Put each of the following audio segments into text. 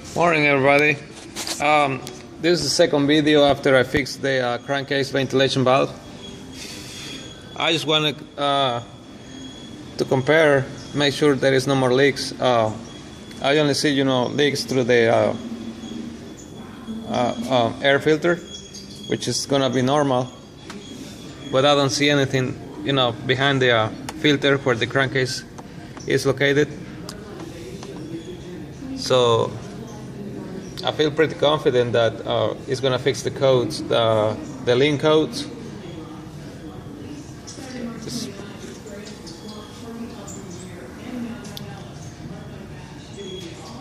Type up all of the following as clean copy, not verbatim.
Morning, everybody. This is the second video after I fixed the crankcase ventilation valve. I just wanted to compare, make sure there is no more leaks. I only see, leaks through the air filter, which is gonna be normal, but I don't see anything, behind the filter where the crankcase is located. So I feel pretty confident that it's gonna fix the codes, the lean codes.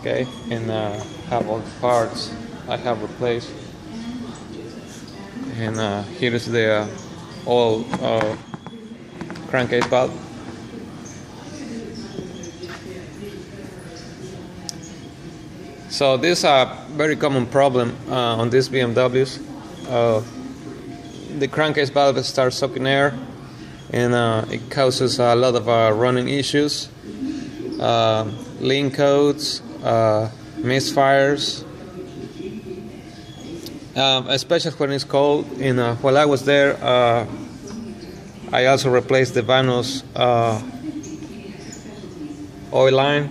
Okay, and have all the parts I have replaced. And here is the old crankcase valve. So this is a very common problem on these BMWs. The crankcase valve starts sucking air, and it causes a lot of running issues, lean codes, misfires, especially when it's cold. And while I was there, I also replaced the Vanos oil line.